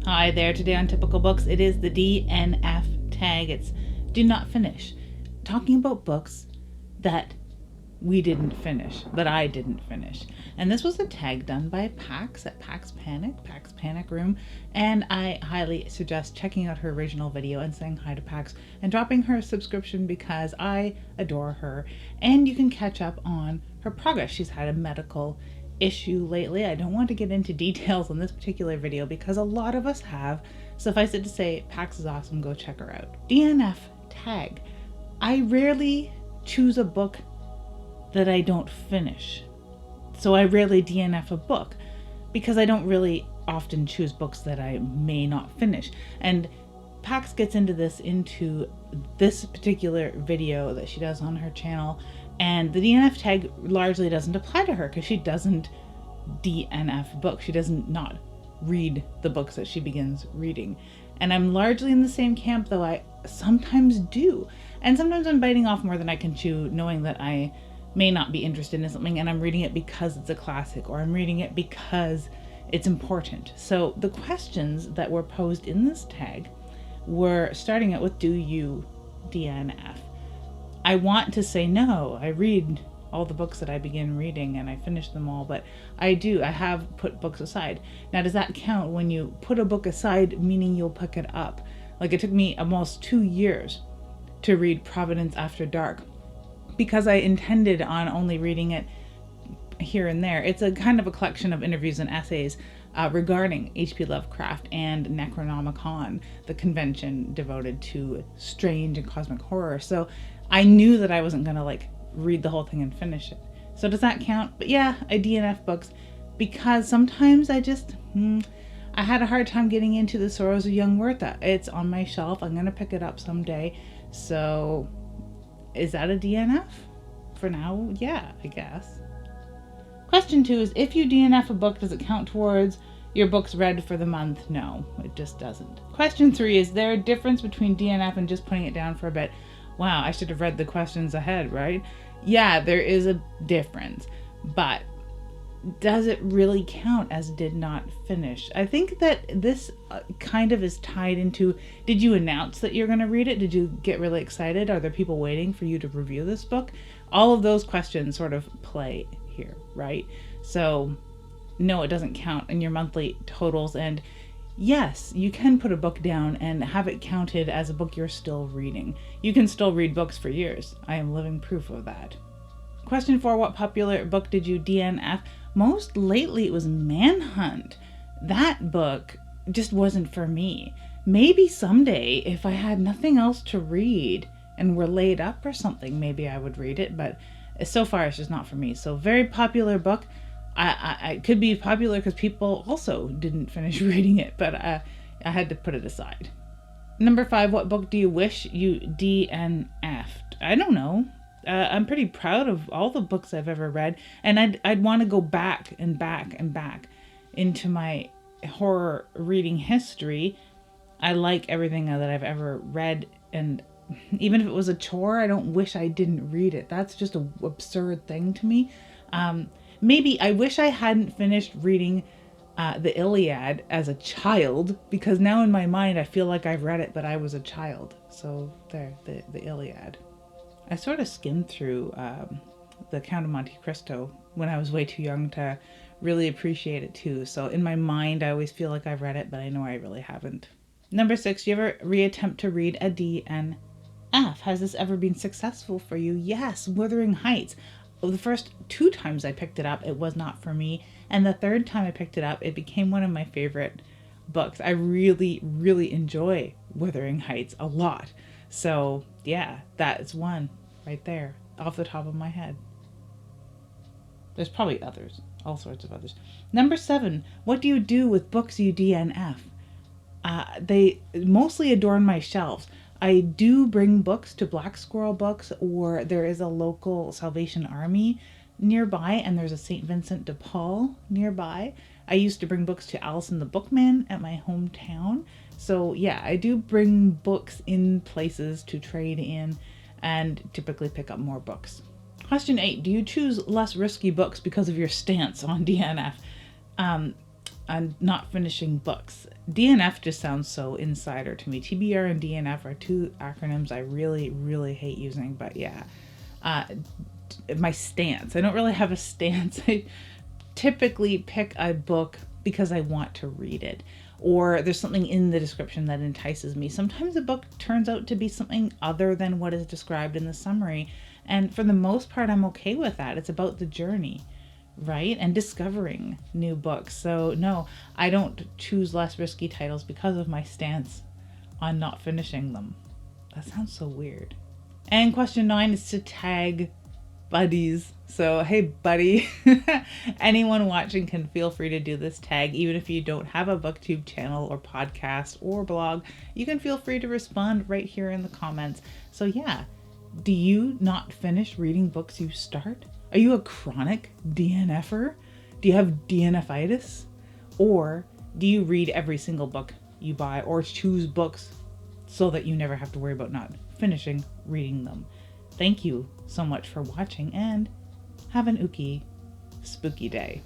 Hi there, today on Typical Books, it is the DNF tag. It's do not finish. Talking about books that we didn't finish, that I didn't finish. And this was a tag done by Pax at Pax Panic Room. And I highly suggest checking out her original video and saying hi to Pax and dropping her a subscription because I adore her. And you can catch up on her progress. She's had a medical issue lately. I don't want to get into details on this particular video because a lot of us have. Suffice it to say, Pax is awesome. Go check her out. DNF tag. I rarely choose a book that I don't finish. So I rarely DNF a book because I don't really often choose books that I may not finish. And Pax gets into this particular video that she does on her channel, and the DNF tag largely doesn't apply to her because she doesn't DNF books. She doesn't not read the books that she begins reading. And I'm largely in the same camp, though I sometimes do. And sometimes I'm biting off more than I can chew, knowing that I may not be interested in something and I'm reading it because it's a classic, or I'm reading it because it's important. So the questions that were posed in this tag were starting out with, do you DNF? I want to say no. I read all the books that I begin reading and I finish them all, but I have put books aside. Now, does that count when you put a book aside, meaning you'll pick it up? Like, it took me almost 2 years to read Providence After Dark because I intended on only reading it here and there. It's a kind of a collection of interviews and essays regarding H.P. Lovecraft and Necronomicon, the convention devoted to strange and cosmic horror. So I knew that I wasn't going to read the whole thing and finish it. So does that count? But yeah, I DNF books because sometimes I had a hard time getting into The Sorrows of Young Werther. It's on my shelf. I'm going to pick it up someday. So is that a DNF? For now, yeah, I guess. Question 2 is, if you DNF a book, does it count towards your books read for the month? No, it just doesn't. Question 3 is there a difference between DNF and just putting it down for a bit? Wow, I should have read the questions ahead, right? Yeah, there is a difference, but does it really count as did not finish? I think that this kind of is tied into, did you announce that you're going to read it? Did you get really excited? Are there people waiting for you to review this book? All of those questions sort of play here, right? So no, it doesn't count in your monthly totals. And yes, you can put a book down and have it counted as a book you're still reading. You can still read books for years. I am living proof of that. Question 4, what popular book did you DNF? Most lately it was Manhunt. That book just wasn't for me. Maybe someday, if I had nothing else to read and were laid up or something, maybe I would read it, but so far it's just not for me. So very popular book. I could be popular because people also didn't finish reading it, but I had to put it aside. Number 5, what book do you wish you DNF'd? I don't know. I'm pretty proud of all the books I've ever read, and I'd want to go back and back and back into my horror reading history. I like everything that I've ever read, and even if it was a chore, I don't wish I didn't read it. That's just an absurd thing to me. Maybe I wish I hadn't finished reading the Iliad as a child, because now in my mind I feel like I've read it, but I was a child. So there, the Iliad. I sort of skimmed through the Count of Monte Cristo when I was way too young to really appreciate it too. So in my mind, I always feel like I've read it, but I know I really haven't. Number 6, do you ever reattempt to read a DNF? Has this ever been successful for you? Yes, Wuthering Heights. The first 2 times I picked it up, it was not for me. And the 3rd time I picked it up, it became one of my favorite books. I really, really enjoy Wuthering Heights a lot. So yeah, that's one right there off the top of my head. There's probably others, all sorts of others. Number 7, what do you do with books you DNF? They mostly adorn my shelves. I do bring books to Black Squirrel Books, or there is a local Salvation Army nearby, and there's a St. Vincent de Paul nearby. I used to bring books to Allison the Bookman at my hometown. So yeah, I do bring books in places to trade in and typically pick up more books. Question 8, do you choose less risky books because of your stance on DNF? not finishing books. DNF just sounds so insider to me. TBR and DNF are two acronyms I really, really hate using, but yeah. My stance. I don't really have a stance. I typically pick a book because I want to read it, or there's something in the description that entices me. Sometimes a book turns out to be something other than what is described in the summary, and for the most part, I'm okay with that. It's about the journey, right? And discovering new books. So no, I don't choose less risky titles because of my stance on not finishing them. That sounds so weird. And question 9 is to tag buddies. So hey buddy, anyone watching can feel free to do this tag. Even if you don't have a booktube channel or podcast or blog, you can feel free to respond right here in the comments. So yeah, do you not finish reading books you start? Are you a chronic DNFer? Do you have DNFitis? Or do you read every single book you buy, or choose books so that you never have to worry about not finishing reading them? Thank you so much for watching, and have an ooky, spooky day.